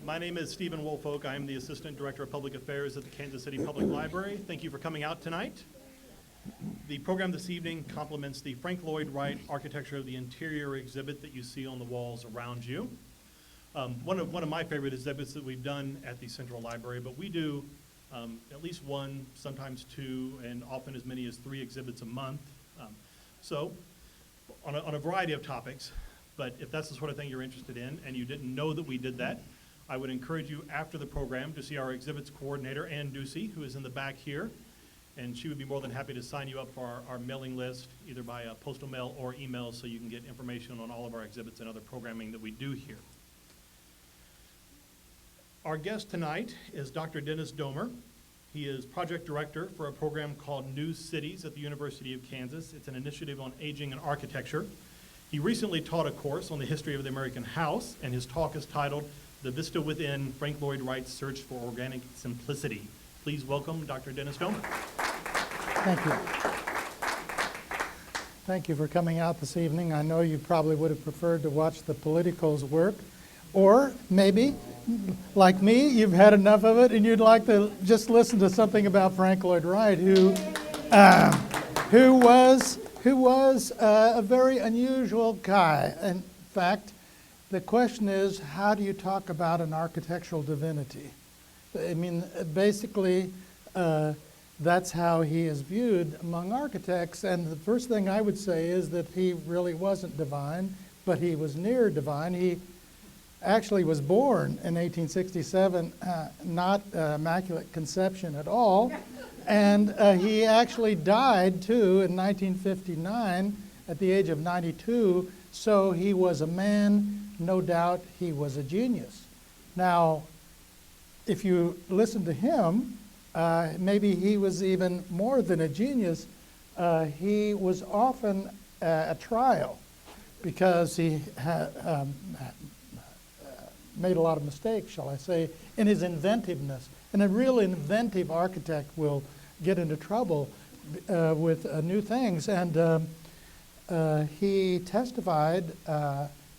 My name is Stephen Woolfolk. I am the Assistant Director of Public Affairs at the Kansas City Public Library. Thank you for coming out tonight. The program this evening complements the Frank Lloyd Wright Architecture of the Interior exhibit that you see on the walls around you. One of my favorite exhibits that we've done at the Central Library, but we do at least one, sometimes two, and often as many as 3 exhibits a month. So on a variety of topics, but if that's the sort of thing you're interested in and you didn't know that we did that, I would encourage you after the program to see our exhibits coordinator, Ann Ducey, who is in the back here, and she would be more than happy to sign you up for our mailing list, either by postal mail or email, so you can get information on all of our exhibits and other programming that we do here. Our guest tonight is Dr. Dennis Domer. He is project director for a program called New Cities at the University of Kansas. It's an initiative on aging and architecture. He recently taught a course on the history of the American house, and his talk is titled The Vista Within, Frank Lloyd Wright's Search for Organic Simplicity. Please welcome Dr. Dennis Domer. Thank you. Thank you for coming out this evening. I know you probably would have preferred to watch the politicos work, or maybe, like me, you've had enough of it and you'd like to just listen to something about Frank Lloyd Wright, who was a very unusual guy. In fact, the question is, how do you talk about an architectural divinity? I mean, basically, that's how he is viewed among architects. And the first thing I would say is that he really wasn't divine, but he was near divine. He actually was born in 1867, not Immaculate Conception at all. And he actually died, too, in 1959 at the age of 92. So he was a man. No doubt he was a genius. Now, if you listen to him, maybe he was even more than a genius. He was often a trial because he had made a lot of mistakes, shall I say, in his inventiveness. And a real inventive architect will get into trouble with new things. And he testified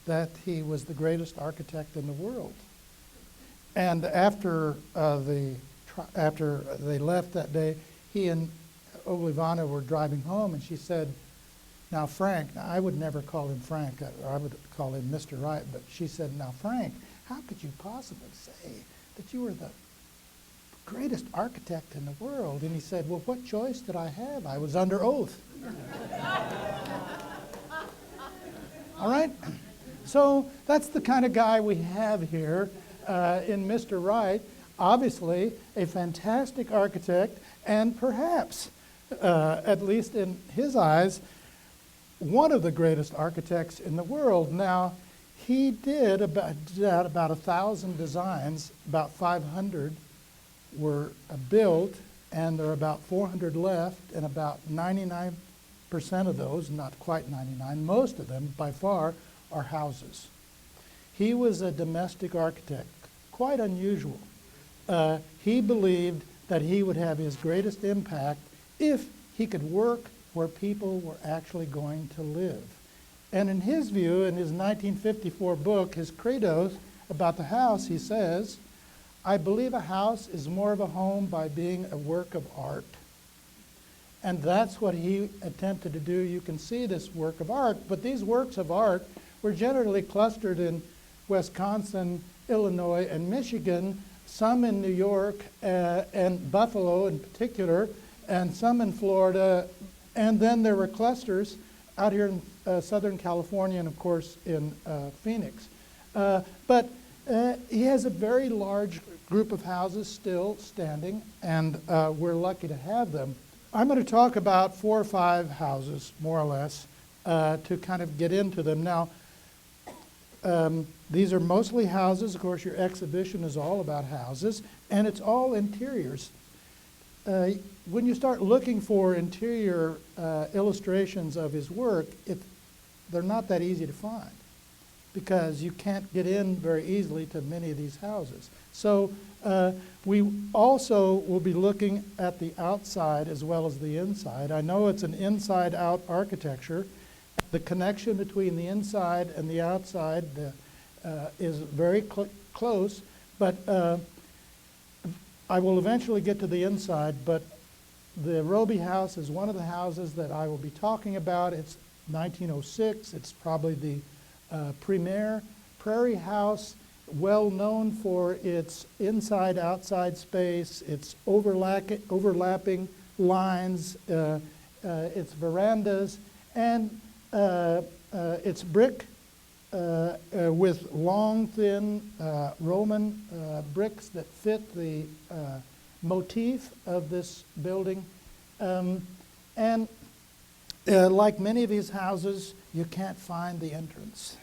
that he was the greatest architect in the world. And after they left that day, he and Olivana were driving home, and she said, now Frank, now I would never call him Frank, I would call him Mr. Wright, but she said, now Frank, how could you possibly say that you were the greatest architect in the world? And he said, well, what choice did I have? I was under oath. All right? So that's the kind of guy we have here in Mr. Wright. Obviously, a fantastic architect, and perhaps, at least in his eyes, one of the greatest architects in the world. Now, he did about 1,000 designs, about 500 were built, and there are about 400 left, and about 99% of those, not quite 99, most of them by far, are houses. He was a domestic architect, quite unusual. He believed that he would have his greatest impact if he could work where people were actually going to live. And in his view, in his 1954 book, his credo about the house, he says, I believe a house is more of a home by being a work of art. And that's what he attempted to do. You can see this work of art, but these works of art were generally clustered in Wisconsin, Illinois, and Michigan, some in New York and Buffalo in particular, and some in Florida. And then there were clusters out here in Southern California and, of course, in Phoenix. But he has a very large group of houses still standing, and we're lucky to have them. I'm going to talk about 4 or 5 houses, more or less, to kind of get into them. Now, these are mostly houses. Of course, your exhibition is all about houses, and it's all interiors. When you start looking for interior illustrations of his work, they're not that easy to find because you can't get in very easily to many of these houses. So we also will be looking at the outside as well as the inside. I know it's an inside-out architecture. The connection between the inside and the outside is very close, But I will eventually get to the inside, but the Roby House is one of the houses that I will be talking about. It's 1906. It's probably the premier prairie house, well known for its inside-outside space, its overlapping lines, its verandas, and its brick with long, thin Roman bricks that fit the motif of this building. And like many of these houses, you can't find the entrance.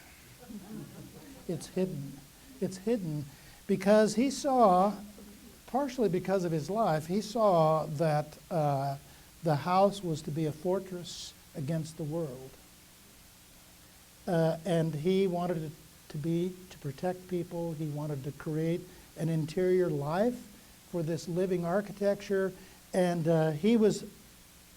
It's hidden. It's hidden because he saw, partially because of his life, he saw that the house was to be a fortress against the world. And he wanted it to protect people. He wanted to create an interior life for this living architecture. And he was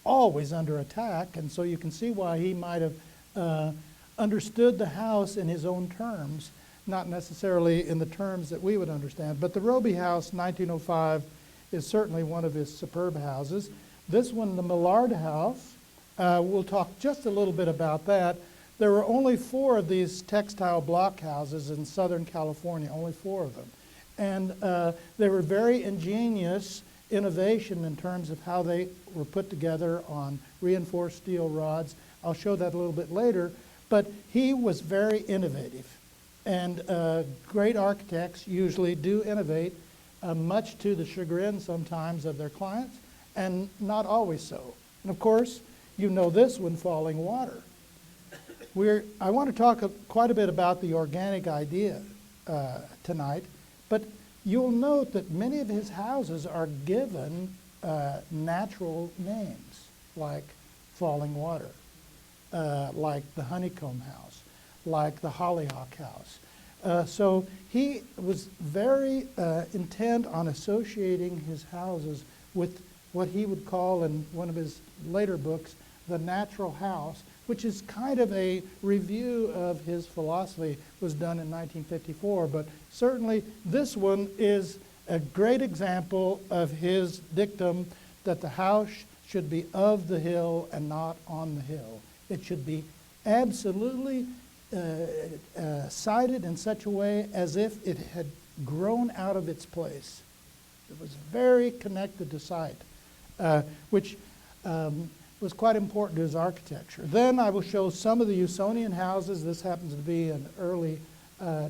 always under attack. And so you can see why he might have understood the house in his own terms, not necessarily in the terms that we would understand. But the Roby House, 1905, is certainly one of his superb houses. This one, the Millard House, we'll talk just a little bit about that. There were only 4 of these textile block houses in Southern California, only 4 of them. And they were very ingenious innovation in terms of how they were put together on reinforced steel rods. I'll show that a little bit later. But he was very innovative. And great architects usually do innovate, much to the chagrin sometimes of their clients, and not always so. And of course, you know this one, Fallingwater. I want to talk quite a bit about the organic idea tonight, but you'll note that many of his houses are given natural names, like Fallingwater, like the Honeycomb House, like the Hollyhock House. So he was very intent on associating his houses with what he would call, in one of his later books, the natural house, which is kind of a review of his philosophy, was done in 1954. But certainly this one is a great example of his dictum that the house should be of the hill and not on the hill. It should be absolutely sited in such a way as if it had grown out of its place. It was very connected to site, which was quite important to his architecture. Then I will show some of the Usonian houses. This happens to be an early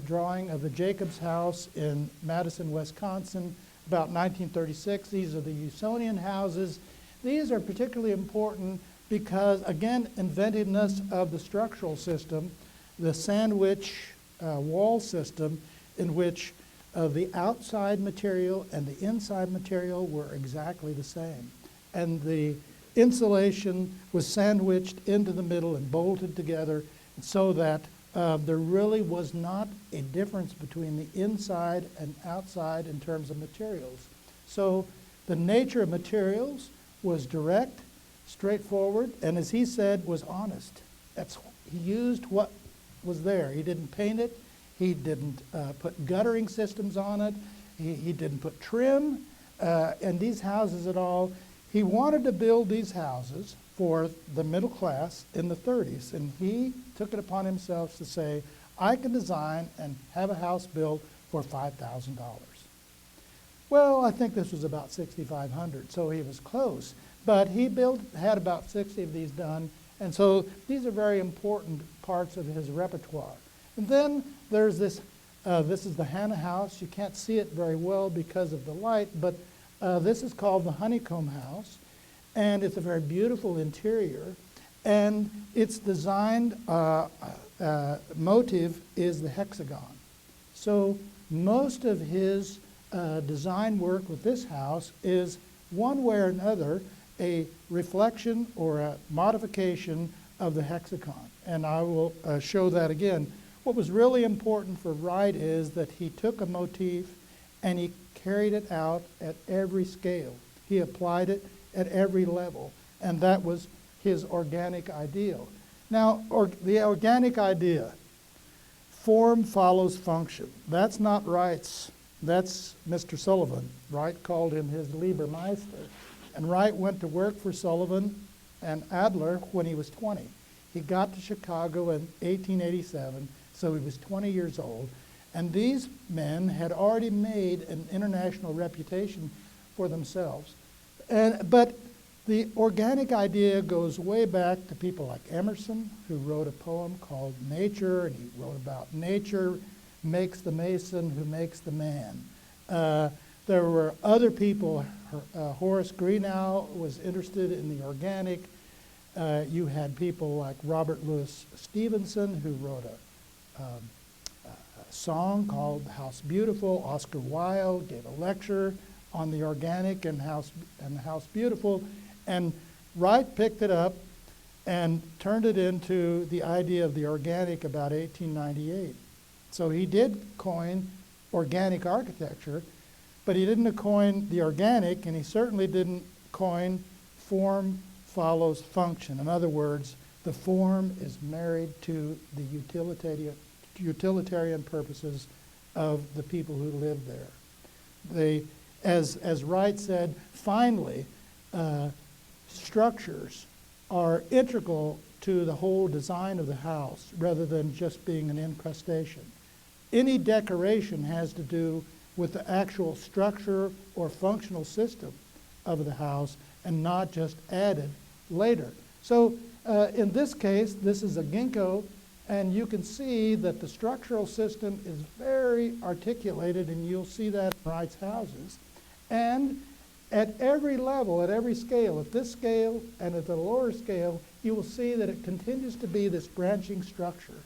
drawing of the Jacobs House in Madison, Wisconsin, about 1936. These are the Usonian houses. These are particularly important because, again, inventiveness of the structural system, the sandwich wall system, in which the outside material and the inside material were exactly the same. And the insulation was sandwiched into the middle and bolted together so that there really was not a difference between the inside and outside in terms of materials. So the nature of materials was direct, straightforward, and as he said, was honest. He used what was there. He didn't paint it. He didn't put guttering systems on it. He didn't put trim in these houses at all. He wanted to build these houses for the middle class in the 30s, and he took it upon himself to say, I can design and have a house built for $5,000. Well, I think this was about $6,500, so he was close. But he had about 60 of these done, and so these are very important parts of his repertoire. And then there's this is the Hannah House. You can't see it very well because of the light, but this is called the Honeycomb House, and it's a very beautiful interior. And its designed motive is the hexagon. So most of his design work with this house is, one way or another, a reflection or a modification of the hexagon. And I will show that again. What was really important for Wright is that he took a motif and he carried it out at every scale. He applied it at every level, and that was his organic ideal. Now, the organic idea, form follows function. That's not Wright's That's Mr. Sullivan. Wright called him his Liebermeister. And Wright went to work for Sullivan and Adler when he was 20. He got to Chicago in 1887, so he was 20 years old. And these men had already made an international reputation for themselves. But the organic idea goes way back to people like Emerson, who wrote a poem called Nature, and he wrote about nature makes the mason who makes the man. There were other people. Horace Greenough was interested in the organic. You had people like Robert Louis Stevenson, who wrote a song called House Beautiful. Oscar Wilde gave a lecture on the organic and House Beautiful. And Wright picked it up and turned it into the idea of the organic about 1898. So he did coin organic architecture, but he didn't coin the organic, and he certainly didn't coin form follows function. In other words, the form is married to the utilitarian purposes of the people who live there. As Wright said, finally, structures are integral to the whole design of the house rather than just being an incrustation. Any decoration has to do with the actual structure or functional system of the house and not just added later. So in this case, this is a ginkgo, and you can see that the structural system is very articulated, and you'll see that in Wright's houses. And at every level, at every scale, at this scale and at the lower scale, you will see that it continues to be this branching structure.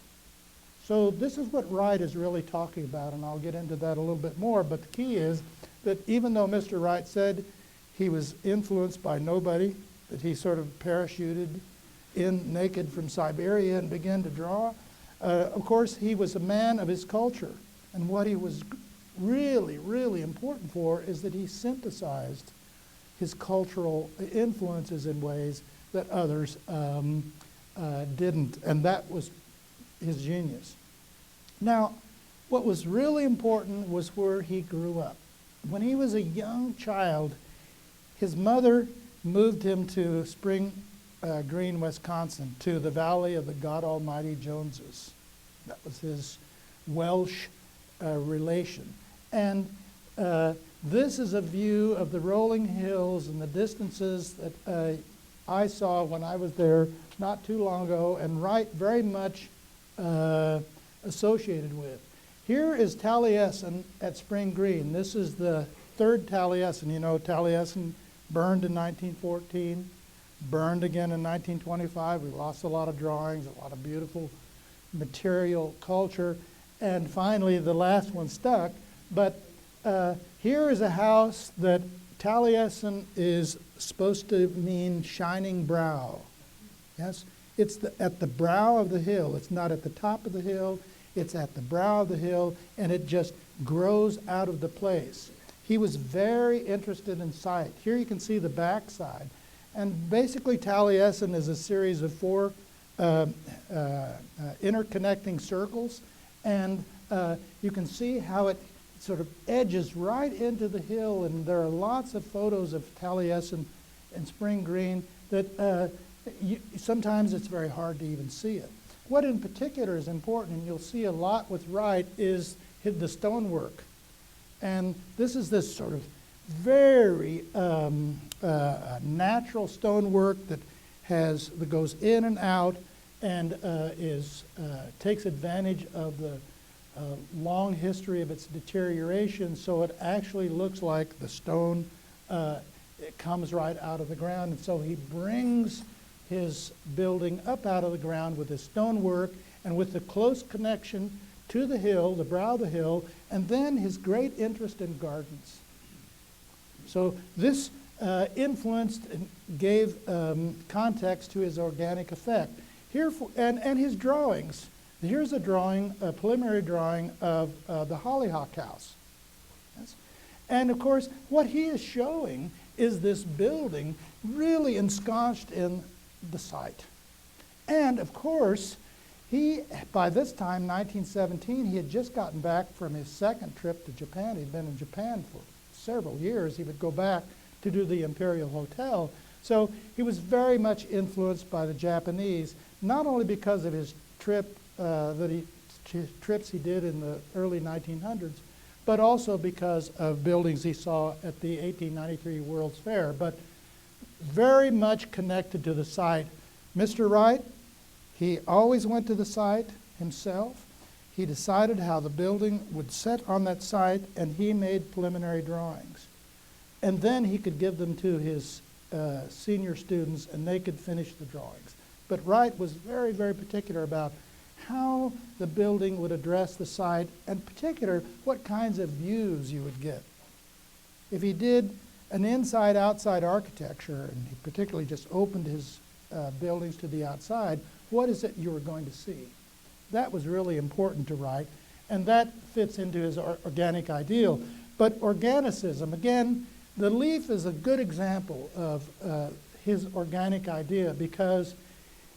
So this is what Wright is really talking about, and I'll get into that a little bit more. But the key is that even though Mr. Wright said he was influenced by nobody, that he sort of parachuted in naked from Siberia and began to draw, of course, he was a man of his culture. And what he was really, really important for is that he synthesized his cultural influences in ways that others didn't. And that was his genius. Now, what was really important was where he grew up. When he was a young child, his mother moved him to Spring Green, Wisconsin, to the Valley of the God Almighty Joneses. That was his Welsh relation. And this is a view of the rolling hills and the distances that I saw when I was there not too long ago, and Wright very much associated with. Here is Taliesin at Spring Green. This is the third Taliesin. You know, Taliesin burned in 1914, burned again in 1925. We lost a lot of drawings, a lot of beautiful material culture, and finally the last one stuck. But here is a house that Taliesin is supposed to mean shining brow. Yes? It's at the brow of the hill. It's not at the top of the hill. It's at the brow of the hill, and it just grows out of the place. He was very interested in sight. Here you can see the backside. And basically, Taliesin is a series of four interconnecting circles, and you can see how it sort of edges right into the hill, and there are lots of photos of Taliesin and Spring Green that sometimes it's very hard to even see it. What in particular is important, and you'll see a lot with Wright, is the stonework. And this is this sort of very natural stonework that goes in and out and takes advantage of the long history of its deterioration, so it actually looks like the stone it comes right out of the ground. And so he brings his building up out of the ground with his stonework and with the close connection to the hill, the brow of the hill, and then his great interest in gardens. So this influenced and gave context to his organic effect. And his drawings. Here's a drawing, a preliminary drawing of the Hollyhock House. Yes? And of course, what he is showing is this building really ensconced in the site. And of course, He, by this time, 1917, he had just gotten back from his second trip to Japan. He'd been in Japan for several years. He would go back to do the Imperial Hotel. So he was very much influenced by the Japanese, not only because of his trips he did in the early 1900s, but also because of buildings he saw at the 1893 World's Fair, but very much connected to the site. Mr. Wright, he always went to the site himself. He decided how the building would sit on that site, and he made preliminary drawings. And then he could give them to his senior students, and they could finish the drawings. But Wright was very, very particular about how the building would address the site, and in particular, what kinds of views you would get. If he did an inside-outside architecture, and he particularly just opened his buildings to the outside, what is it you were going to see? That was really important to Wright, and that fits into his organic ideal. But organicism, again, the leaf is a good example of his organic idea, because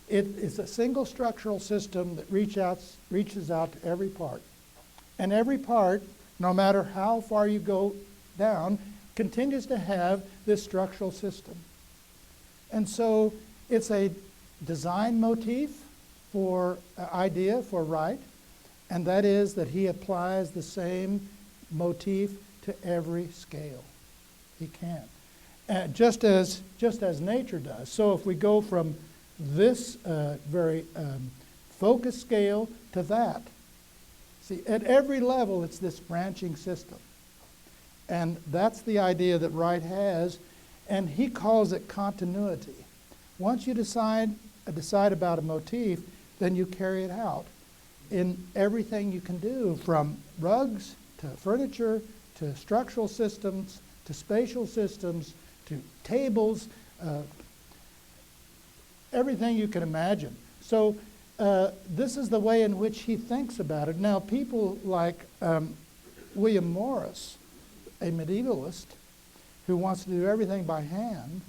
it is a single structural system that reaches out to every part. And every part, no matter how far you go down, continues to have this structural system. And so it's a design motif for idea for Wright, and that is that he applies the same motif to every scale. He can, just as nature does. So if we go from this very focused scale to that, see, at every level it's this branching system. And that's the idea that Wright has, and he calls it continuity. Once you decide about a motif, then you carry it out in everything you can do, from rugs to furniture to structural systems to spatial systems to tables, everything you can imagine. So this is the way in which he thinks about it. Now, people like William Morris, a medievalist who wants to do everything by hand,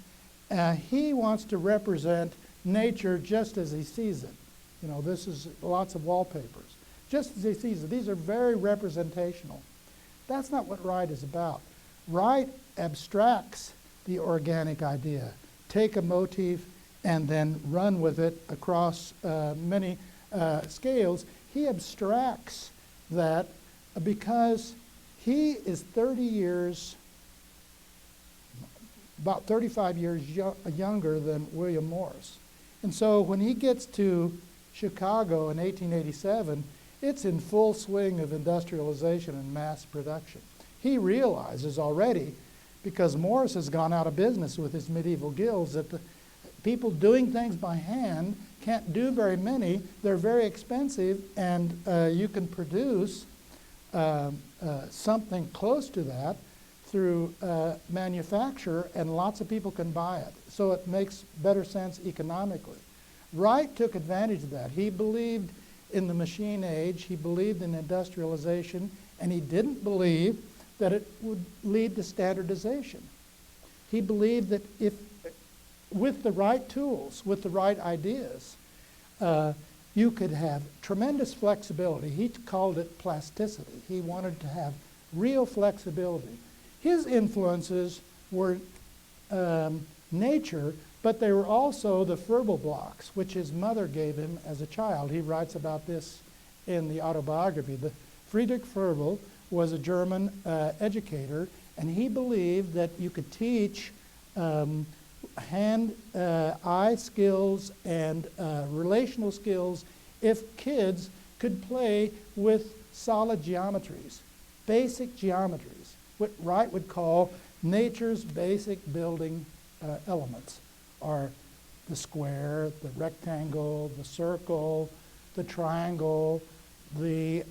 he wants to represent nature just as he sees it. You know, this is lots of wallpapers. Just as he sees it. These are very representational. That's not what Wright is about. Wright abstracts the organic idea. Take a motif and then run with it across many scales. He abstracts that because he is 30 years, about 35 years younger than William Morris. And so when he gets to Chicago in 1887, it's in full swing of industrialization and mass production. He realizes already, because Morris has gone out of business with his medieval guilds, that the people doing things by hand can't do very many. They're very expensive, and you can produce something close to that through manufacture, and lots of people can buy it. So it makes better sense economically. Wright took advantage of that. He believed in the machine age, he believed in industrialization, and he didn't believe that it would lead to standardization. He believed that if, with the right tools, with the right ideas, you could have tremendous flexibility. He called it plasticity. He wanted to have real flexibility. His influences were nature, but they were also the Froebel blocks, which his mother gave him as a child. He writes about this in the autobiography. Friedrich Froebel was a German educator, and he believed that you could teach hand-eye skills and relational skills if kids could play with solid geometries, basic geometries, what Wright would call nature's basic building elements are the square, the rectangle, the circle, the triangle, the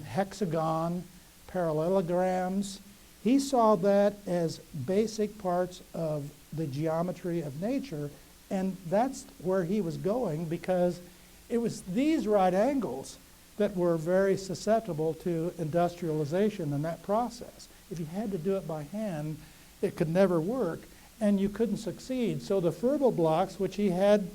hexagon, parallelograms. He saw that as basic parts of the geometry of nature, and that's where he was going, because it was these right angles that were very susceptible to industrialization in that process. If you had to do it by hand, it could never work, and you couldn't succeed. So the Froebel blocks, which he had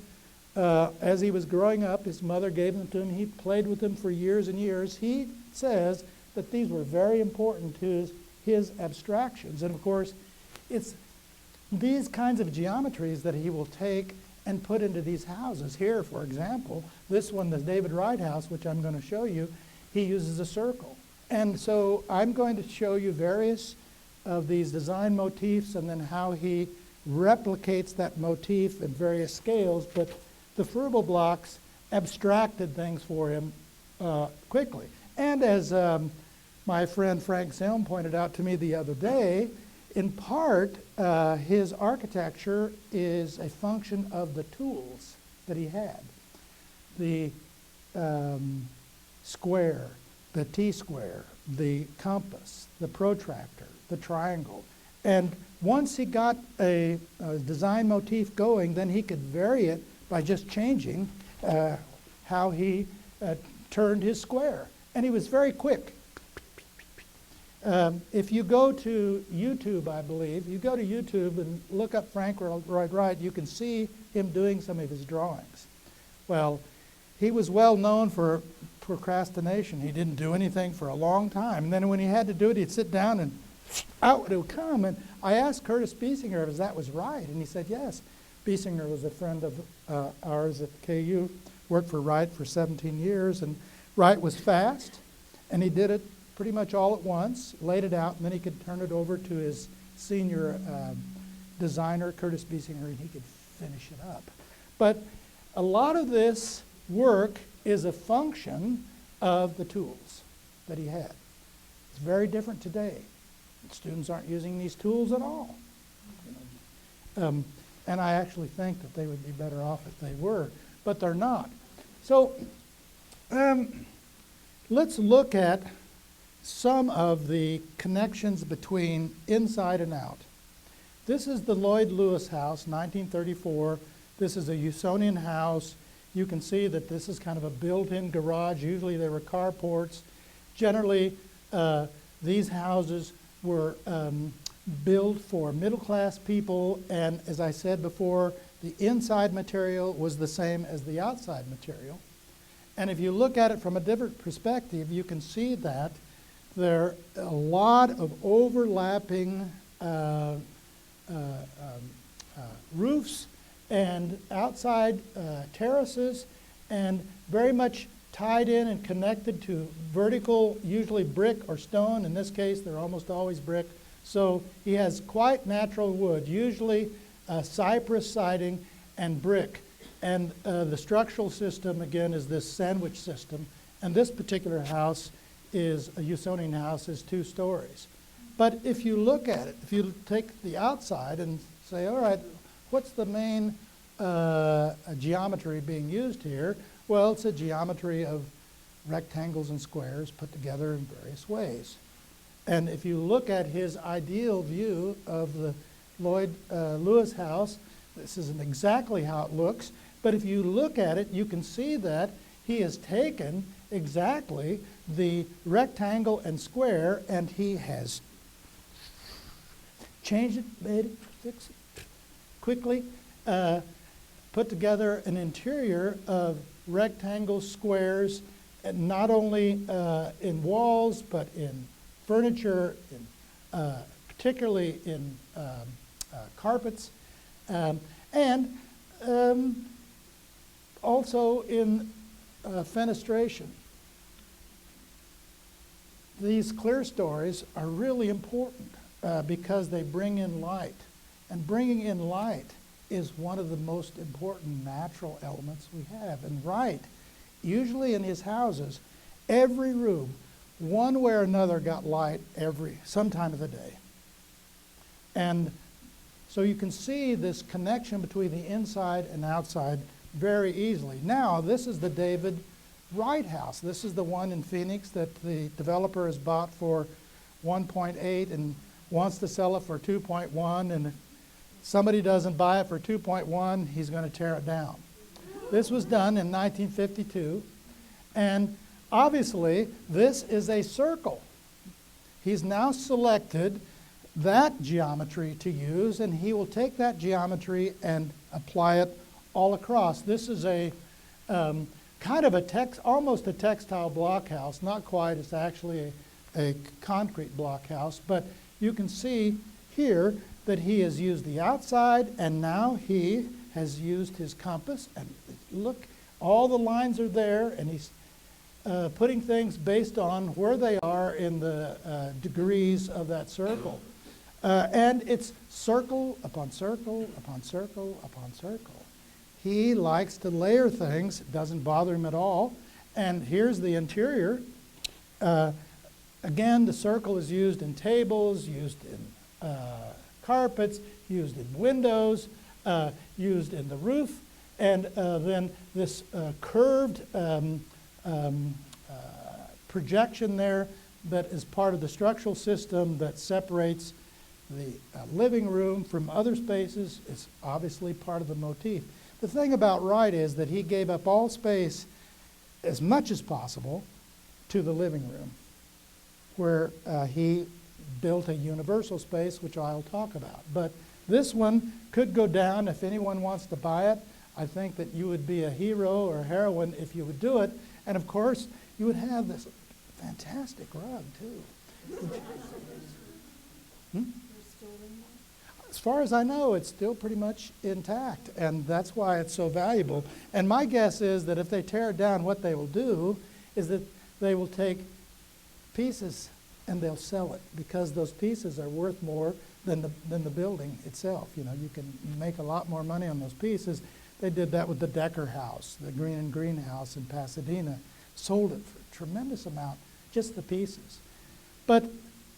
as he was growing up, his mother gave them to him. He played with them for years and years. He says that these were very important to his abstractions. And of course, it's these kinds of geometries that he will take and put into these houses. Here, for example, this one, the David Wright house, which I'm going to show you, he uses a circle. And so I'm going to show you various of these design motifs and then how he replicates that motif in various scales. But the Froebel blocks abstracted things for him quickly. And as my friend Frank Selm pointed out to me the other day, in part, his architecture is a function of the tools that he had. The square, the T-square, the compass, the protractor, the triangle. And once he got a design motif going, then he could vary it by just changing how he turned his square. And he was very quick. If you go to YouTube, I believe, you go to YouTube and look up Frank Lloyd Wright, you can see him doing some of his drawings. Well, he was well known for procrastination. He didn't do anything for a long time. And then when he had to do it, he'd sit down and out it would come. And I asked Curtis Biesinger if that was right, and he said yes. Biesinger was a friend of ours at KU, worked for Wright for 17 years, and Wright was fast, and he did it pretty much all at once, laid it out, and then he could turn it over to his senior designer, Curtis Biesinger, and he could finish it up. But a lot of this work is a function of the tools that he had. It's very different today. Students aren't using these tools at all. And I actually think that they would be better off if they were, but they're not. So let's look at some of the connections between inside and out. This is the Lloyd Lewis house, 1934. This is a Usonian house. You can see that this is kind of a built-in garage. Usually there were carports. Generally, these houses were built for middle-class people, and as I said before, the inside material was the same as the outside material. And if you look at it from a different perspective, you can see that there are a lot of overlapping roofs and outside terraces, and very much tied in and connected to vertical, usually brick or stone. In this case, they're almost always brick. So he has quite natural wood, usually cypress siding and brick. And the structural system, again, is this sandwich system. And this particular house is a Usonian house, is 2 stories. But if you look at it, if you take the outside and say, all right, what's the main geometry being used here? Well, it's a geometry of rectangles and squares put together in various ways. And if you look at his ideal view of the Lloyd Lewis house, this isn't exactly how it looks, but if you look at it, you can see that he has taken exactly the rectangle and square, and he has changed it, made it, fixed it quickly, put together an interior of rectangles, squares, and not only in walls, but in furniture, particularly in carpets, and also in fenestration. These clear stories are really important because they bring in light. And bringing in light is one of the most important natural elements we have. And Wright, usually in his houses, every room, one way or another, got light some time of the day. And so you can see this connection between the inside and outside very easily. Now, this is the David Wright house. This is the one in Phoenix that the developer has bought for 1.8 and wants to sell it for 2.1, and if somebody doesn't buy it for 2.1, he's going to tear it down. This was done in 1952, and obviously this is a circle. He's now selected that geometry to use, and he will take that geometry and apply it all across. This is a kind of almost a textile blockhouse, not quite. It's actually a concrete blockhouse, but you can see here that he has used the outside, and now he has used his compass. And look, all the lines are there, and he's putting things based on where they are in the degrees of that circle. And it's circle upon circle upon circle upon circle. He likes to layer things. It doesn't bother him at all. And here's the interior. Again, the circle is used in tables, used in carpets, used in windows, used in the roof. And then this curved projection there that is part of the structural system that separates the living room from other spaces is obviously part of the motif. The thing about Wright is that he gave up all space as much as possible to the living room, where he built a universal space, which I'll talk about. But this one could go down if anyone wants to buy it. I think that you would be a hero or a heroine if you would do it. And of course, you would have this fantastic rug, too. As far as I know, it's still pretty much intact, and that's why it's so valuable. And my guess is that if they tear it down, what they will do is that they will take pieces and they'll sell it, because those pieces are worth more than the building itself. You know, you can make a lot more money on those pieces. They did that with the Decker House, the Green and Green House in Pasadena. Sold it for a tremendous amount, just the pieces. But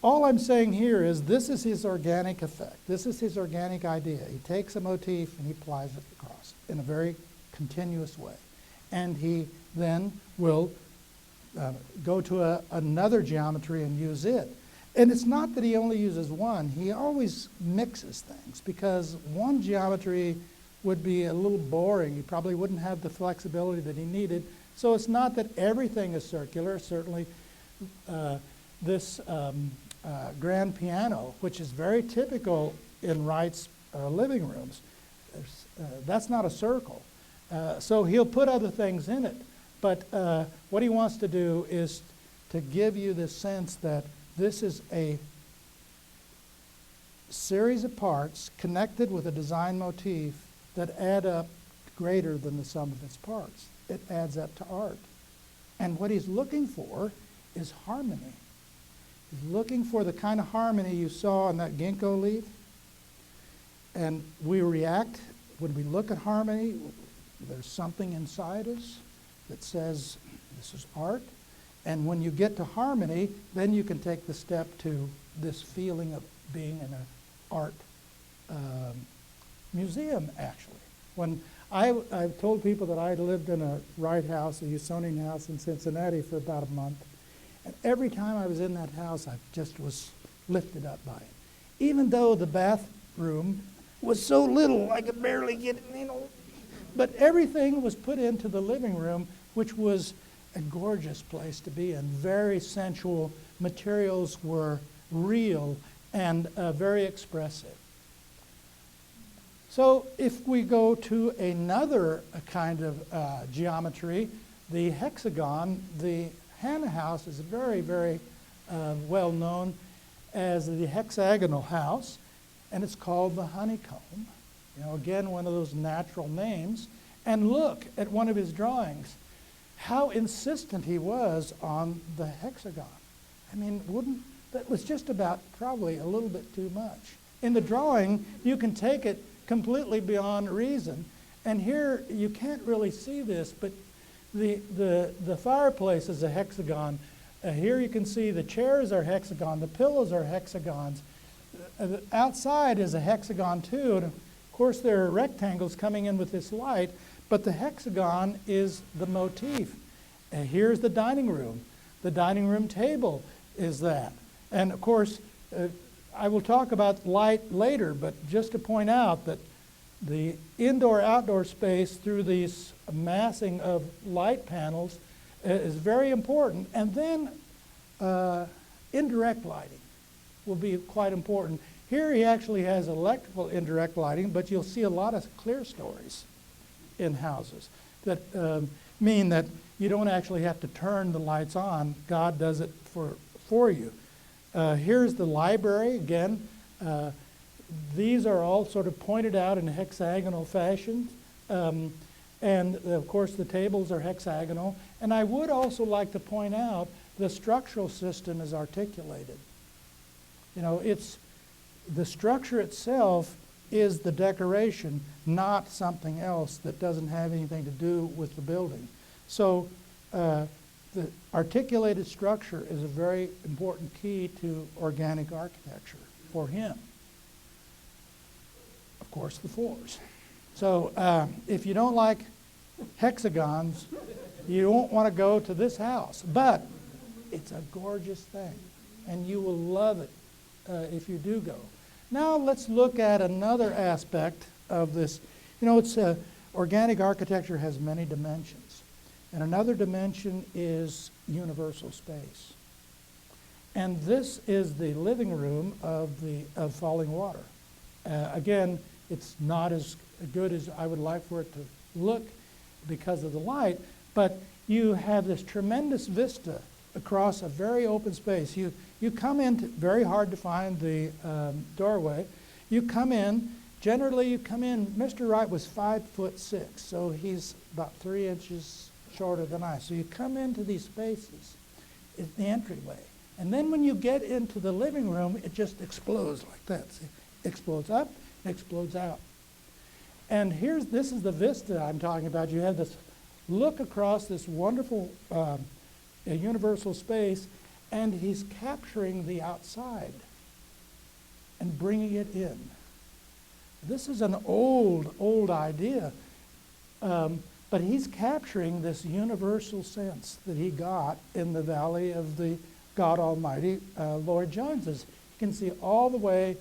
all I'm saying here is this is his organic effect. This is his organic idea. He takes a motif and he applies it across in a very continuous way. And he then will go to another geometry and use it. And it's not that he only uses one. He always mixes things, because one geometry would be a little boring. He probably wouldn't have the flexibility that he needed. So it's not that everything is circular. Certainly this grand piano, which is very typical in Wright's living rooms, that's not a circle. So he'll put other things in it. But what he wants to do is to give you this sense that this is a series of parts connected with a design motif that add up greater than the sum of its parts. It adds up to art. And what he's looking for is harmony. He's looking for the kind of harmony you saw on that ginkgo leaf. And we react when we look at harmony. There's something inside us that says this is art. And when you get to harmony, then you can take the step to this feeling of being in an art museum, actually. When I've told people that I lived in a Wright house, a Usonian house in Cincinnati for about a month. And every time I was in that house, I just was lifted up by it. Even though the bathroom was so little, I could barely get, but everything was put into the living room, which was a gorgeous place to be in. Very sensual. Materials were real and very expressive. So if we go to another kind of geometry, the hexagon, the Hannah house is very, very well known as the hexagonal house, and it's called the honeycomb. Again, one of those natural names. And look at one of his drawings, how insistent he was on the hexagon. I mean, that was just about probably a little bit too much. In the drawing, you can take it completely beyond reason. And here, you can't really see this, but the fireplace is a hexagon. Here you can see the chairs are hexagon, the pillows are hexagons. Outside is a hexagon too, and of course there are rectangles coming in with this light, but the hexagon is the motif. And here's the dining room. The dining room table is that. And of course, I will talk about light later, but just to point out that the indoor-outdoor space through these massing of light panels is very important. And then indirect lighting will be quite important. Here he actually has electrical indirect lighting, but you'll see a lot of clear stories. in houses that mean that you don't actually have to turn the lights on. God does it for you. Here's the library again. These are all sort of pointed out in a hexagonal fashion. And of course the tables are hexagonal. And I would also like to point out the structural system is articulated. You know, it's the structure itself is the decoration, not something else that doesn't have anything to do with the building. So the articulated structure is a very important key to organic architecture for him. Of course, the floors. So if you don't like hexagons, you won't want to go to this house. But it's a gorgeous thing, and you will love it if you do go. Now let's look at another aspect of this. You know, it's organic architecture has many dimensions, and another dimension is universal space. And this is the living room of Fallingwater. Again, it's not as good as I would like for it to look because of the light, but you have this tremendous vista across a very open space. You come in, very hard to find the doorway. You come in, generally you come in, Mr. Wright was 5'6", so he's about 3 inches shorter than I. So you come into these spaces, it's the entryway. And then when you get into the living room, it just explodes like that. See? Explodes up, explodes out. And this is the vista I'm talking about. You have this look across this wonderful universal space, and he's capturing the outside and bringing it in. This is an old idea, but he's capturing this universal sense that he got in the Valley of the God Almighty, Lloyd Jones's. You can see all the way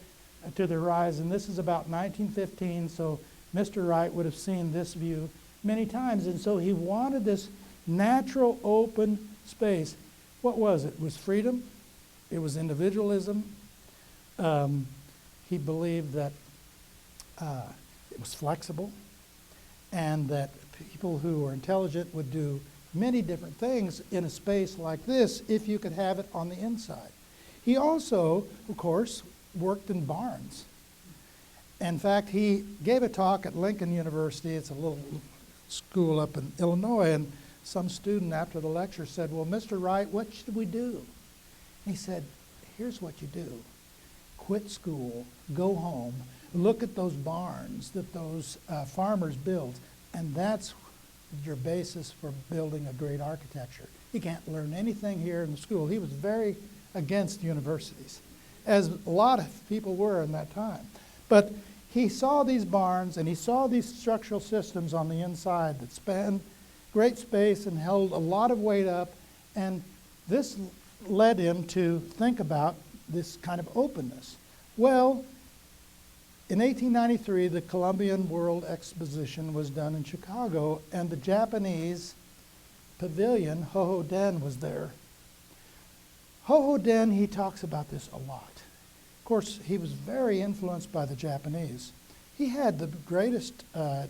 to the horizon. This is about 1915, so Mr. Wright would have seen this view many times, and so he wanted this natural open space. What was it? It was freedom. It was individualism. He believed that it was flexible, and that people who were intelligent would do many different things in a space like this if you could have it on the inside. He also, of course, worked in barns. In fact, he gave a talk at Lincoln University. It's a little school up in Illinois, and some student after the lecture said, "Well, Mr. Wright, what should we do?" And he said, "Here's what you do. Quit school, go home, look at those barns that those farmers built, and that's your basis for building a great architecture. You can't learn anything here in the school." He was very against universities, as a lot of people were in that time. But he saw these barns, and he saw these structural systems on the inside that spanned great space and held a lot of weight up, and this led him to think about this kind of openness. Well, in 1893, the Columbian World Exposition was done in Chicago, and the Japanese pavilion, Hohoden, was there. Hohoden, he talks about this a lot. Of course, he was very influenced by the Japanese. He had the greatest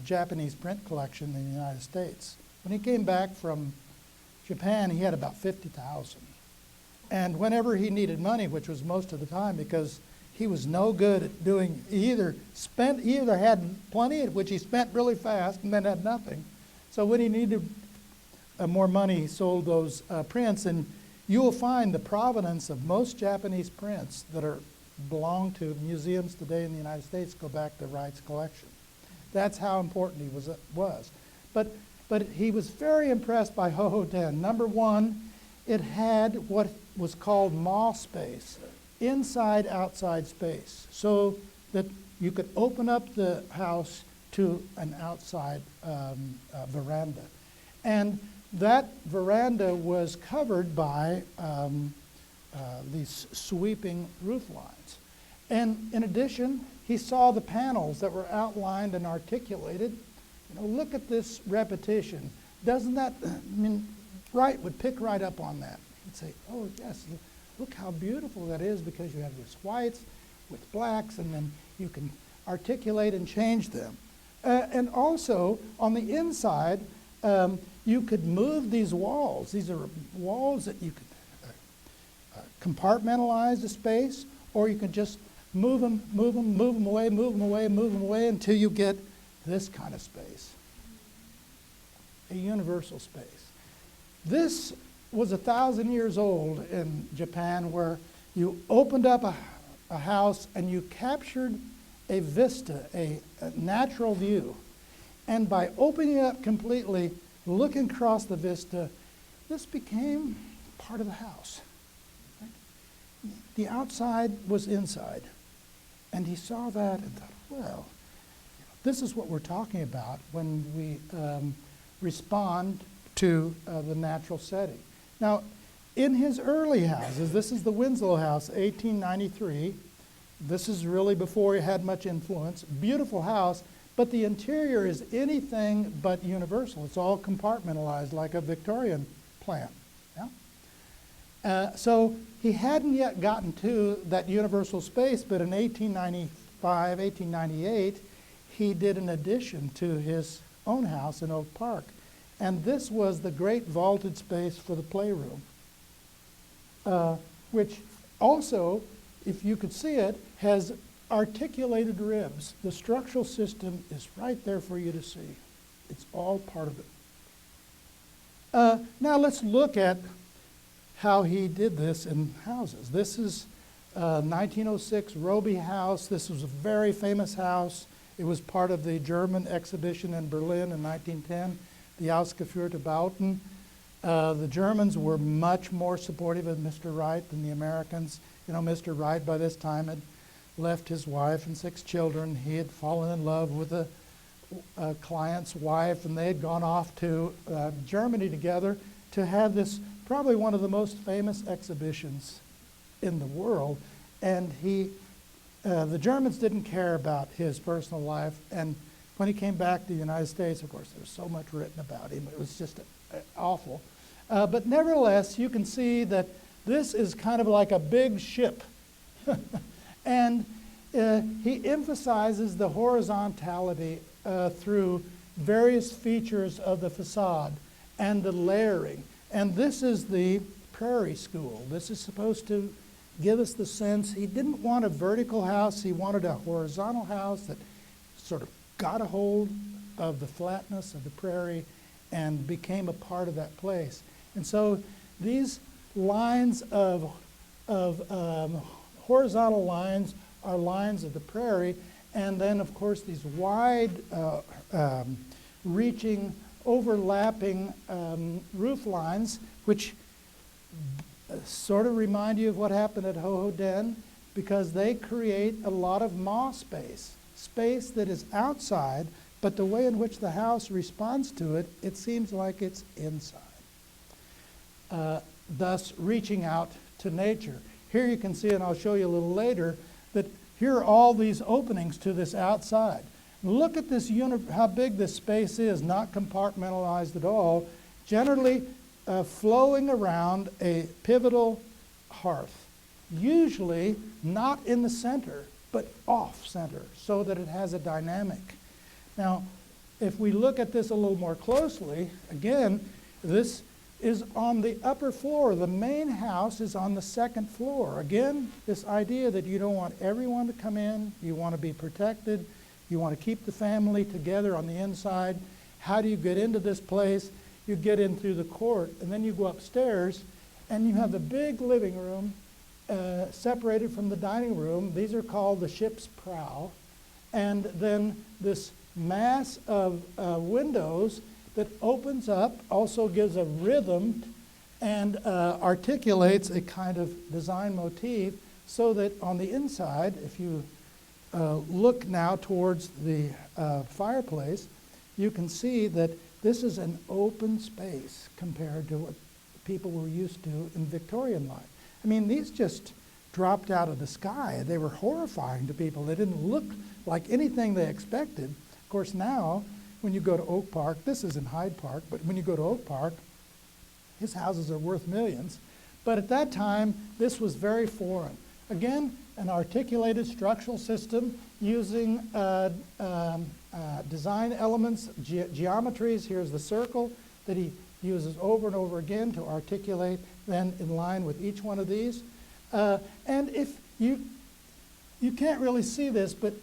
Japanese print collection in the United States. When he came back from Japan, he had about 50,000. And whenever he needed money, which was most of the time because he was no good at doing, he either had plenty, which he spent really fast, and then had nothing. So when he needed more money, he sold those prints, and you will find the provenance of most Japanese prints that belong to museums today in the United States go back to Wright's collection. That's how important he was. But he was very impressed by Hohoden. Number one, it had what was called mall space, inside-outside space, so that you could open up the house to an outside veranda. And that veranda was covered by these sweeping roof lines. And in addition, he saw the panels that were outlined and articulated. You know, look at this repetition. Doesn't that, I mean, Wright would pick right up on that. He'd say, "Oh, yes, look how beautiful that is, because you have these whites with blacks, and then you can articulate and change them." And also, on the inside, you could move these walls. These are walls that you could compartmentalize the space, or you could just move them away until you get this kind of space, a universal space. This was 1,000 years old in Japan, where you opened up a house and you captured a vista, a natural view. And by opening it up completely, looking across the vista, this became part of the house. Right? The outside was inside. And he saw that and thought, well, this is what we're talking about when we respond to the natural setting. Now, in his early houses, this is the Winslow House, 1893. This is really before he had much influence. Beautiful house, but the interior is anything but universal. It's all compartmentalized like a Victorian plant. Yeah? So he hadn't yet gotten to that universal space, but in 1895, 1898, he did an addition to his own house in Oak Park. And this was the great vaulted space for the playroom, which also, if you could see it, has articulated ribs. The structural system is right there for you to see. It's all part of it. Now let's look at how he did this in houses. This is 1906 Roby House. This was a very famous house. It was part of the German exhibition in Berlin in 1910, the Ausgeführte Bauten. The Germans were much more supportive of Mr. Wright than the Americans. You know, Mr. Wright by this time had left his wife and 6 children. He had fallen in love with a client's wife, and they had gone off to Germany together to have this, probably one of the most famous exhibitions in the world. And the Germans didn't care about his personal life. And when he came back to the United States, of course, there was so much written about him. It was just awful. But nevertheless, you can see that this is kind of like a big ship. And he emphasizes the horizontality through various features of the facade and the layering. And this is the Prairie School. This is supposed to give us the sense he didn't want a vertical house. He wanted a horizontal house that sort of got a hold of the flatness of the prairie and became a part of that place. And so these lines of horizontal lines are lines of the prairie, and then of course these wide reaching, overlapping roof lines, which sort of remind you of what happened at Ho Ho Den, because they create a lot of maw space that is outside, but the way in which the house responds to it, it seems like it's inside. Thus reaching out to nature. Here you can see, and I'll show you a little later, that here are all these openings to this outside. Look at this how big this space is, not compartmentalized at all, generally flowing around a pivotal hearth, usually not in the center, but off center, so that it has a dynamic. Now, if we look at this a little more closely, again, this is on the upper floor. The main house is on the second floor. Again, this idea that you don't want everyone to come in, you want to be protected, you want to keep the family together on the inside. How do you get into this place? You get in through the court, and then you go upstairs, and you have the big living room separated from the dining room. These are called the ship's prow. And then this mass of windows that opens up, also gives a rhythm and articulates a kind of design motif, so that on the inside, if you look now towards the fireplace, you can see that this is an open space compared to what people were used to in Victorian life. I mean, these just dropped out of the sky. They were horrifying to people. They didn't look like anything they expected. Of course, now, when you go to Oak Park, this is in Hyde Park, but when you go to Oak Park, his houses are worth millions. But at that time, this was very foreign. Again, an articulated structural system using design elements, geometries. Here's the circle that he uses over and over again to articulate then in line with each one of these. And if you can't really see this, but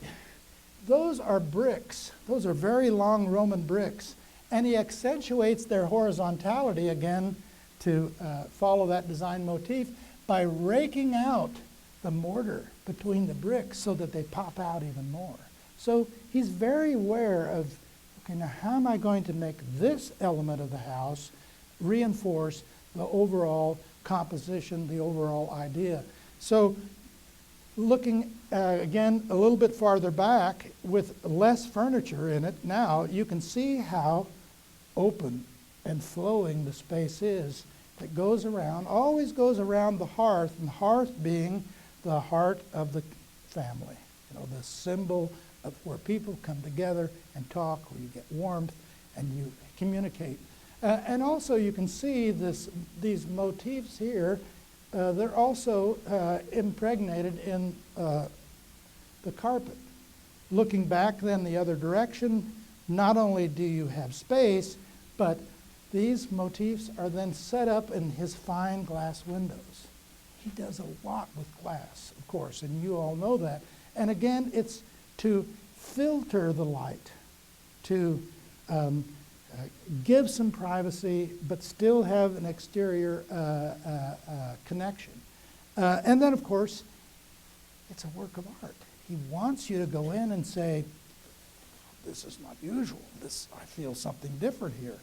those are bricks. Those are very long Roman bricks. And he accentuates their horizontality again to follow that design motif by raking out the mortar between the bricks so that they pop out even more. So he's very aware of, okay, now how am I going to make this element of the house reinforce the overall composition, the overall idea? So looking again a little bit farther back with less furniture in it now, you can see how open and flowing the space is that goes around, always goes around the hearth, and the hearth being the heart of the family, the symbol of where people come together and talk, where you get warmth and you communicate. And also you can see these motifs here, they're also impregnated in the carpet. Looking back then the other direction, not only do you have space, but these motifs are then set up in his fine glass windows. He does a lot with glass, of course, and you all know that. And again, it's to filter the light, to give some privacy, but still have an exterior connection. And then, of course, it's a work of art. He wants you to go in and say, this is not usual. I feel something different here.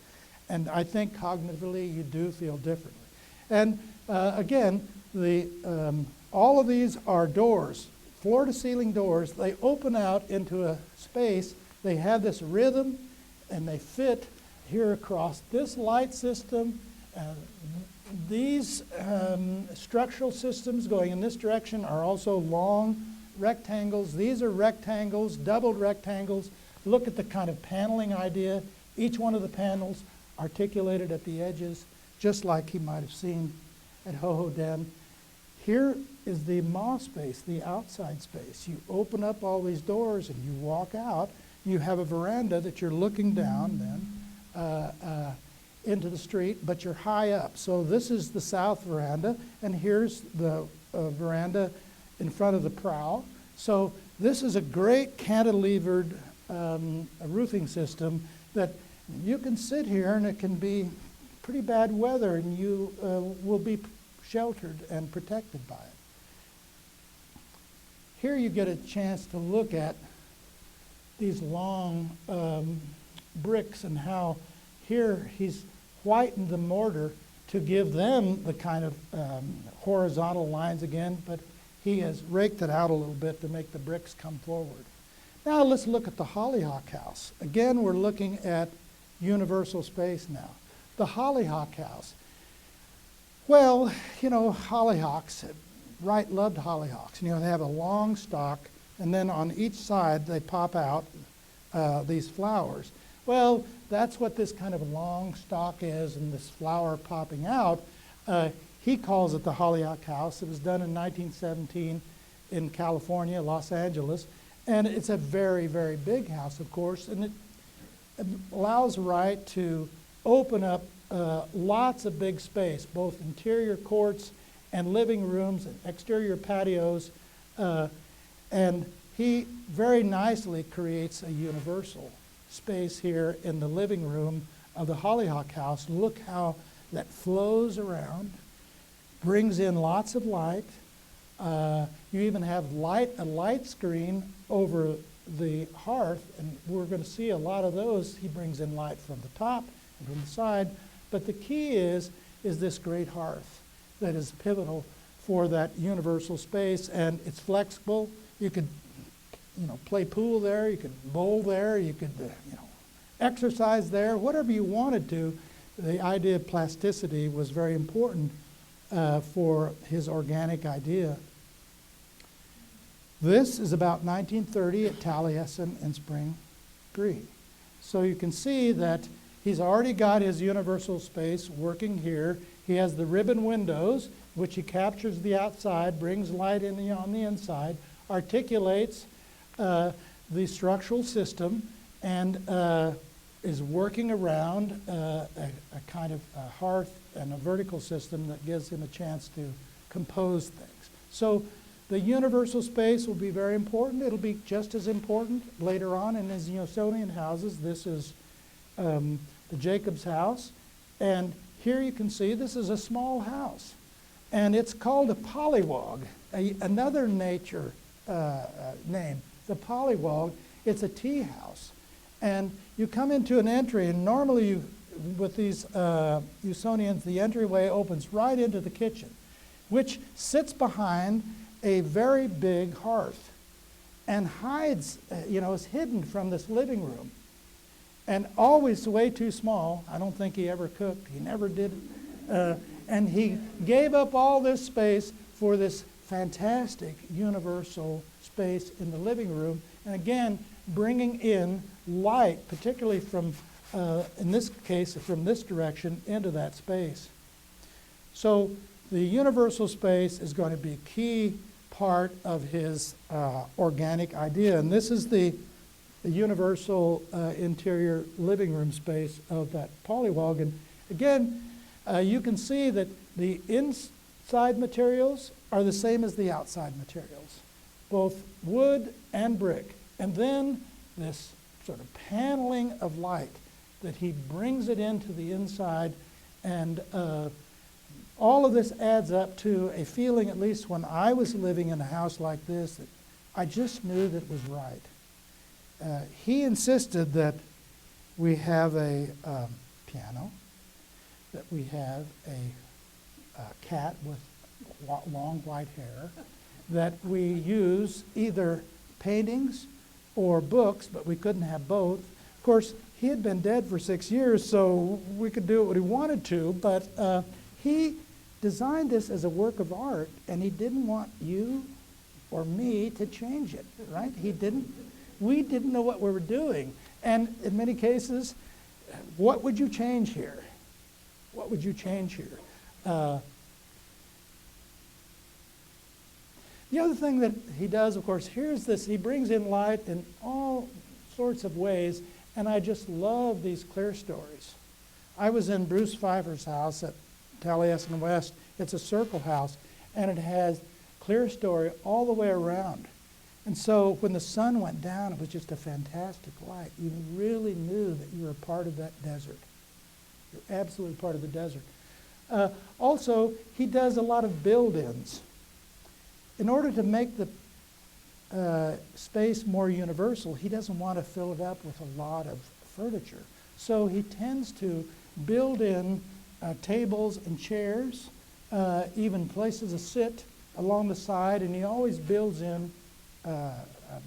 And I think cognitively you do feel differently. And again, all of these are doors, floor-to-ceiling doors. They open out into a space. They have this rhythm, and they fit here across this light system. These structural systems going in this direction are also long rectangles. These are rectangles, doubled rectangles. Look at the kind of paneling idea. Each one of the panels articulated at the edges, just like he might have seen at Ho-Ho Den. Here is the maw space, the outside space. You open up all these doors and you walk out. You have a veranda that you're looking down then into the street, but you're high up. So this is the south veranda, and here's the veranda in front of the prow. So this is a great cantilevered roofing system that you can sit here and it can be pretty bad weather and you will be sheltered and protected by it. Here you get a chance to look at these long bricks and how here he's whitened the mortar to give them the kind of horizontal lines again, but he has raked it out a little bit to make the bricks come forward. Now let's look at the Hollyhock House. Again, we're looking at universal space now. The Hollyhock House. Well, hollyhocks, Wright loved hollyhocks. They have a long stalk, and then on each side they pop out these flowers. Well, that's what this kind of long stalk is, and this flower popping out. He calls it the Hollyhock House. It was done in 1917 in California, Los Angeles, and it's a very, very big house, of course, and it allows Wright to open up lots of big space, both interior courts and living rooms and exterior patios, and he very nicely creates a universal space here in the living room of the Hollyhock House. Look how that flows around, brings in lots of light. You even have a light screen over the hearth, and we're going to see a lot of those. He brings in light from the top and from the side, but the key is this great hearth that is pivotal for that universal space, and it's flexible. You could play pool there, you could bowl there, you could exercise there, whatever you wanted to. The idea of plasticity was very important for his organic idea. This is about 1930 at Taliesin and Spring Green. So you can see that he's already got his universal space working here. He has the ribbon windows, which he captures the outside, brings light in on the inside, articulates the structural system, and is working around a kind of a hearth and a vertical system that gives him a chance to compose things. So the universal space will be very important. It'll be just as important later on in his Usonian houses. This is the Jacob's house. And here you can see this is a small house. And it's called a polywog, another nature name. The polywog, it's a tea house. And you come into an entry, and normally with these Usonians, the entryway opens right into the kitchen, which sits behind a very big hearth and hides, is hidden from this living room. And always way too small. I don't think he ever cooked. He never did. And he gave up all this space for this fantastic universal space in the living room. And again, bringing in light, particularly from, in this case, from this direction into that space. So the universal space is going to be a key part of his organic idea. And this is the universal interior living room space of that polywog. And again, you can see that the inside materials are the same as the outside materials, both wood and brick. And then this sort of paneling of light that he brings it into the inside, and all of this adds up to a feeling, at least when I was living in a house like this, that I just knew that it was right. He insisted that we have a piano, that we have a cat with long white hair, that we use either paintings or books, but we couldn't have both. Of course, he had been dead for 6 years, so we could do what we wanted to, but he designed this as a work of art, and he didn't want you or me to change it, right? We didn't know what we were doing. And in many cases, what would you change here? What would you change here? The other thing that he does, of course, here's this, he brings in light in all sorts of ways, and I just love these clear stories. I was in Bruce Pfeiffer's house at Taliesin West. It's a circle house, and it has clear story all the way around. And so when the sun went down, it was just a fantastic light. You really knew that you were a part of that desert. You're absolutely part of the desert. Also, he does a lot of build-ins. In order to make the space more universal, he doesn't want to fill it up with a lot of furniture. So he tends to build in tables and chairs, even places to sit along the side, and he always builds in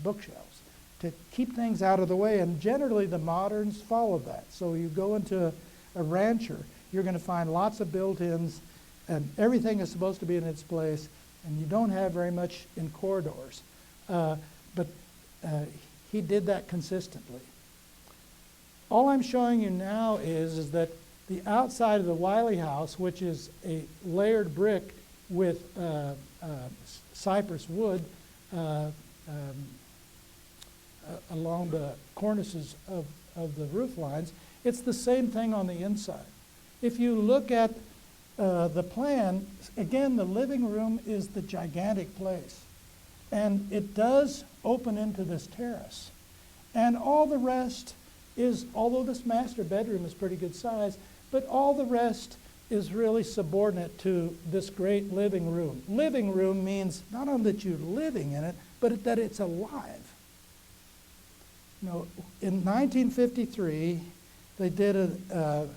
bookshelves to keep things out of the way. And generally the moderns follow that. So you go into a rancher, you're going to find lots of built-ins, and everything is supposed to be in its place, and you don't have very much in corridors. But he did that consistently. All I'm showing you now is that the outside of the Wiley house, which is a layered brick with cypress wood along the cornices of the roof lines, it's the same thing on the inside. If you look at the plan, again, the living room is the gigantic place. And it does open into this terrace. And all the rest is, although this master bedroom is pretty good size, but all the rest is really subordinate to this great living room. Living room means not only that you're living in it, but that it's alive. In 1953, they did a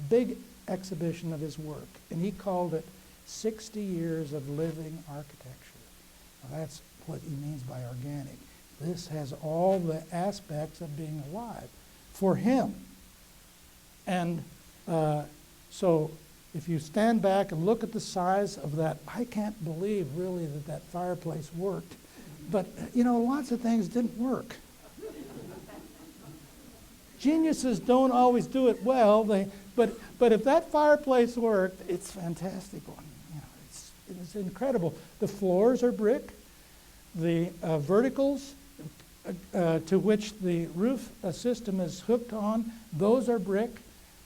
big exhibition of his work, and he called it 60 Years of Living Architecture. Now, that's what he means by organic. This has all the aspects of being alive for him. And so if you stand back and look at the size of that, I can't believe really that fireplace worked. But, lots of things didn't work. Geniuses don't always do it well. But if that fireplace worked, it's a fantastic one. You know, it's incredible. The floors are brick. The verticals to which the roof system is hooked on, those are brick.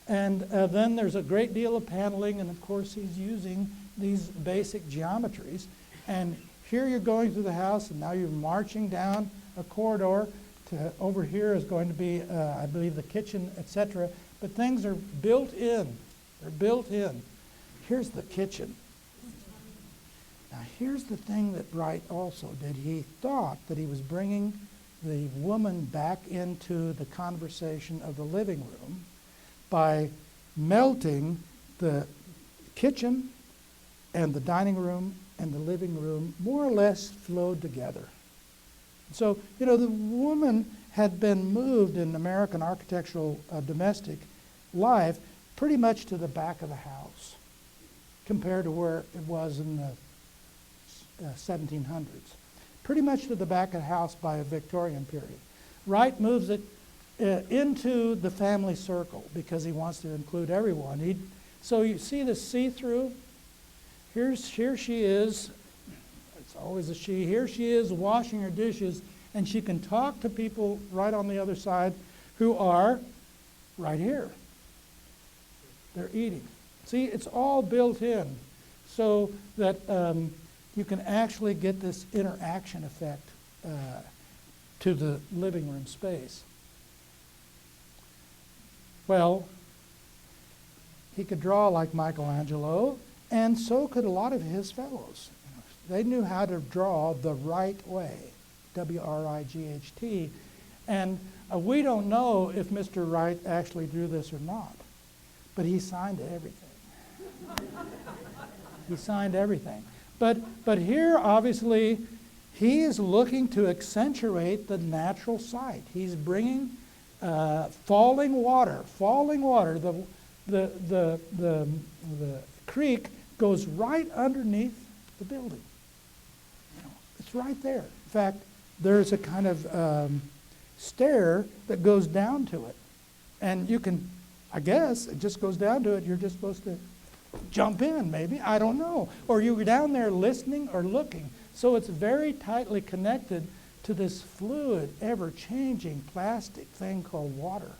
And then there's a great deal of paneling, and of course he's using these basic geometries. And here you're going through the house, and now you're marching down a corridor to over here is going to be, I believe, the kitchen, etc. But things are built in. They're built in. Here's the kitchen. Now here's the thing that Wright also did. He thought that he was bringing the woman back into the conversation of the living room by melting the kitchen and the dining room and the living room more or less flowed together. So, you know, the woman had been moved in American architectural domestic life pretty much to the back of the house compared to where it was in the 1700s. Pretty much to the back of the house by a Victorian period. Wright moves it into the family circle because he wants to include everyone. So you see the see-through? Here she is. It's always a she. Here she is washing her dishes, and she can talk to people right on the other side who are right here. They're eating. See, it's all built in so that you can actually get this interaction effect to the living room space. Well, he could draw like Michelangelo, and so could a lot of his fellows. They knew how to draw the right way, W-R-I-G-H-T. And we don't know if Mr. Wright actually drew this or not, but he signed everything. He signed everything. But here, obviously, he is looking to accentuate the natural site. He's bringing falling water. The creek goes right underneath the building. You know, it's right there. In fact, there's a kind of stair that goes down to it. And you can, I guess, it just goes down to it. You're just supposed to jump in, maybe. I don't know. Or you were down there listening or looking. So it's very tightly connected to this fluid, ever-changing plastic thing called water.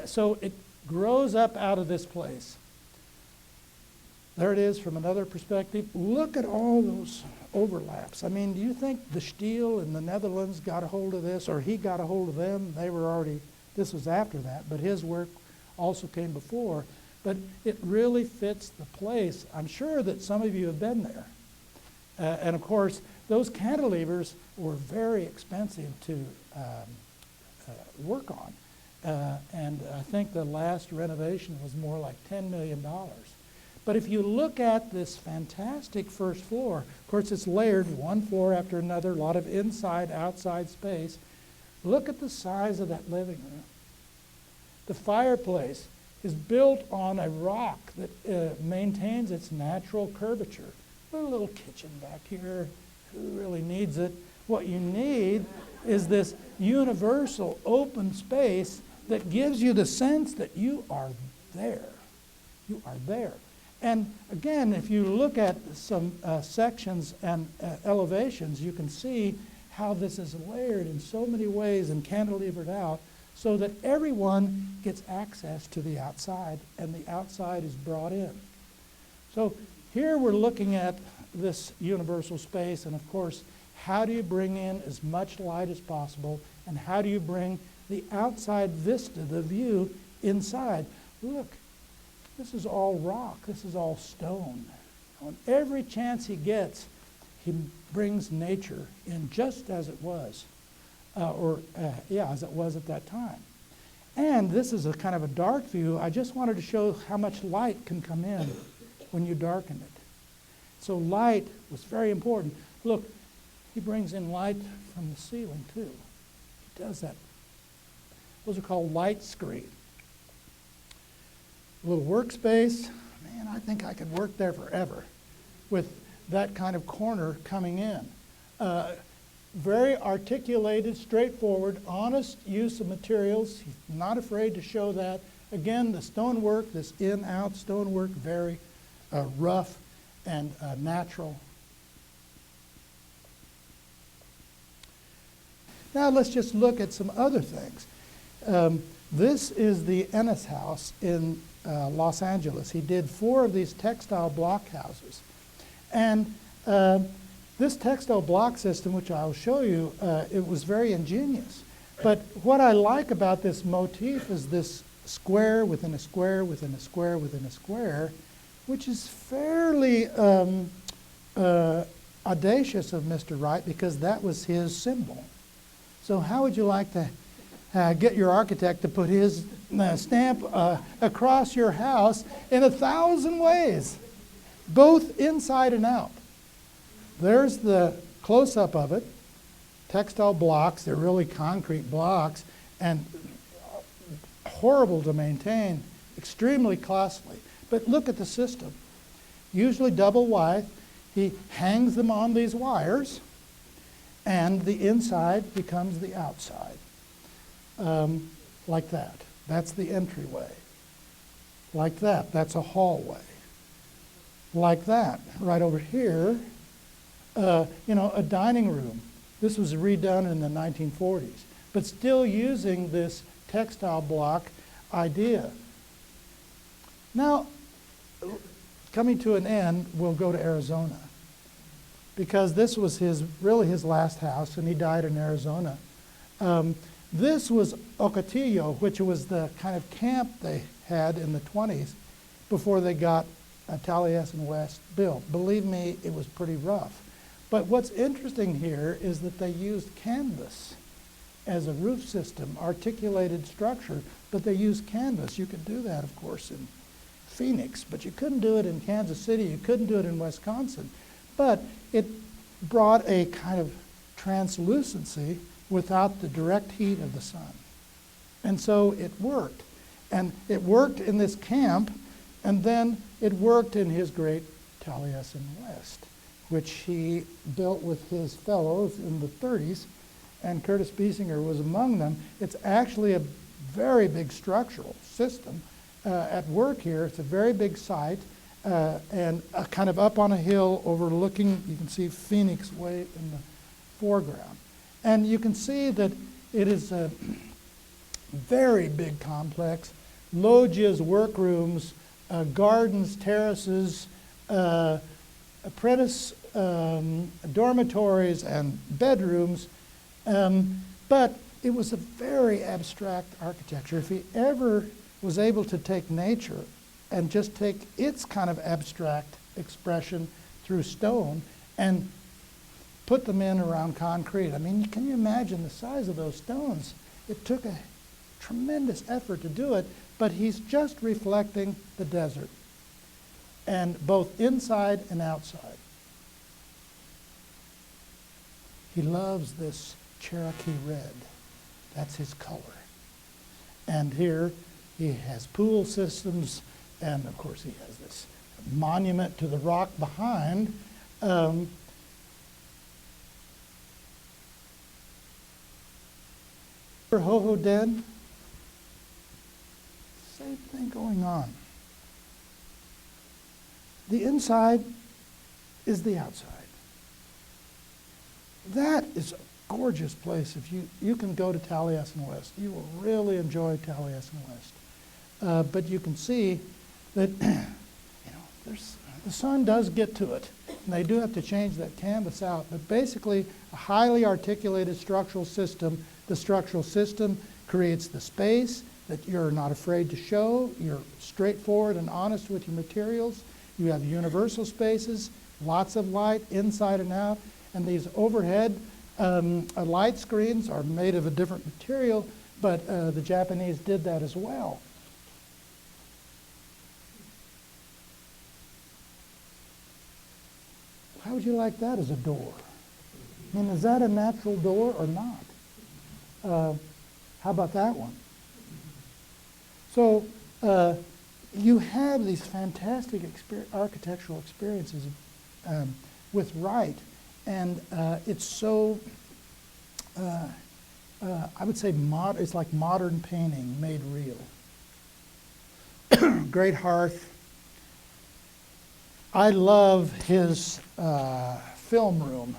So it grows up out of this place. There it is from another perspective. Look at all those overlaps. I mean, do you think the Stiel in the Netherlands got a hold of this, or he got a hold of them? They were already, this was after that, but his work also came before. But it really fits the place. I'm sure that some of you have been there. And of course, those cantilevers were very expensive to work on. And I think the last renovation was more like $10 million. But if you look at this fantastic first floor, of course it's layered one floor after another, a lot of inside, outside space. Look at the size of that living room. The fireplace is built on a rock that maintains its natural curvature. A little kitchen back here, who really needs it? What you need is this universal open space that gives you the sense that you are there. You are there. And again, if you look at some sections and elevations, you can see how this is layered in so many ways and cantilevered out so that everyone gets access to the outside and the outside is brought in. So here we're looking at this universal space, and of course, how do you bring in as much light as possible, and how do you bring the outside vista, the view, inside? Look, this is all rock, this is all stone. On every chance he gets, he brings nature in just as it was, as it was at that time. And this is a kind of a dark view. I just wanted to show how much light can come in when you darken it. So light was very important. Look, he brings in light from the ceiling too. He does that. Those are called light screen. A little workspace. Man, I think I could work there forever with that kind of corner coming in. Very articulated, straightforward, honest use of materials. He's not afraid to show that. Again, the stonework, this in-out stonework, very rough and natural. Now let's just look at some other things. This is the Ennis House in Los Angeles. He did 4 of these textile block houses. And this textile block system, which I'll show you, it was very ingenious. But what I like about this motif is this square within a square within a square within a square, which is fairly audacious of Mr. Wright, because that was his symbol. So how would you like to get your architect to put his stamp across your house in 1,000 ways, both inside and out? There's the close-up of it. Textile blocks, they're really concrete blocks, and horrible to maintain, extremely costly. But look at the system. Usually double wide. He hangs them on these wires, and the inside becomes the outside. Like that. That's the entryway. Like that. That's a hallway. Like that. Right over here, a dining room. This was redone in the 1940s, but still using this textile block idea. Now, coming to an end, we'll go to Arizona, because this was really his last house, and he died in Arizona. This was Ocotillo, which was the kind of camp they had in the 20s before they got Taliesin West built. Believe me, it was pretty rough. But what's interesting here is that they used canvas as a roof system, articulated structure, but they used canvas. You could do that, of course, in Phoenix, but you couldn't do it in Kansas City, you couldn't do it in Wisconsin. But it brought a kind of translucency without the direct heat of the sun. And so it worked. And it worked in this camp, and then it worked in his great Taliesin West, which he built with his fellows in the 30s, and Curtis Biesinger was among them. It's actually a very big structural system at work here. It's a very big site, and kind of up on a hill overlooking, you can see Phoenix way in the foreground. And you can see that it is a very big complex, loggias, workrooms, gardens, terraces, apprentice dormitories and bedrooms, but it was a very abstract architecture. If he ever was able to take nature and just take its kind of abstract expression through stone and put them in around concrete. I mean, can you imagine the size of those stones? It took a tremendous effort to do it, but he's just reflecting the desert, and both inside and outside. He loves this Cherokee red. That's his color. And here he has pool systems, and of course he has this monument to the rock behind. Ho-Ho Den, same thing going on. The inside is the outside. That is a gorgeous place. If you can go to Taliesin West, you will really enjoy Taliesin West. But you can see that the sun does get to it, and they do have to change that canvas out. But basically, a highly articulated structural system. The structural system creates the space that you're not afraid to show. You're straightforward and honest with your materials. You have universal spaces, lots of light inside and out, and these overhead light screens are made of a different material, but the Japanese did that as well. How would you like that as a door? I mean, is that a natural door or not? How about that one? So you have these fantastic architectural experiences with Wright, and it's so, I would say, it's like modern painting made real. great hearth. I love his film room.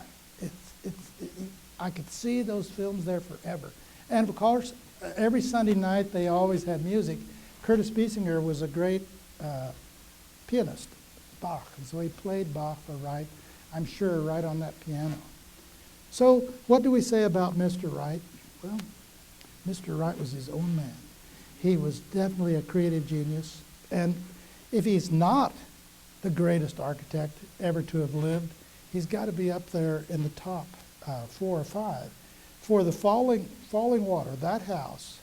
I could see those films there forever. And of course, every Sunday night they always had music. Curtis Biesinger was a great pianist, Bach, and so he played Bach for Wright, I'm sure, right on that piano. So what do we say about Mr. Wright? Well, Mr. Wright was his own man. He was definitely a creative genius, and if he's not the greatest architect ever to have lived, he's got to be up there in the top 4 or 5. For the Fallingwater, that house,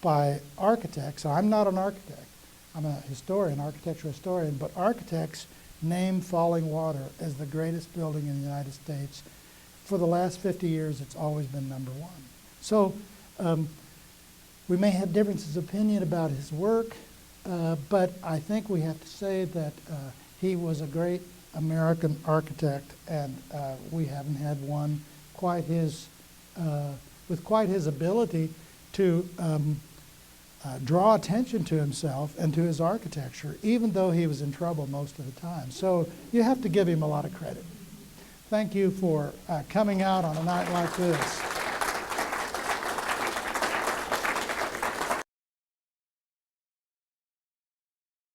by architects, I'm not an architect, I'm a historian, architectural historian, but architects name Fallingwater as the greatest building in the United States. For the last 50 years, it's always been #1. So we may have differences of opinion about his work, but I think we have to say that he was a great American architect, and we haven't had one quite his, with quite his ability to draw attention to himself and to his architecture, even though he was in trouble most of the time. So you have to give him a lot of credit. Thank you for coming out on a night like this.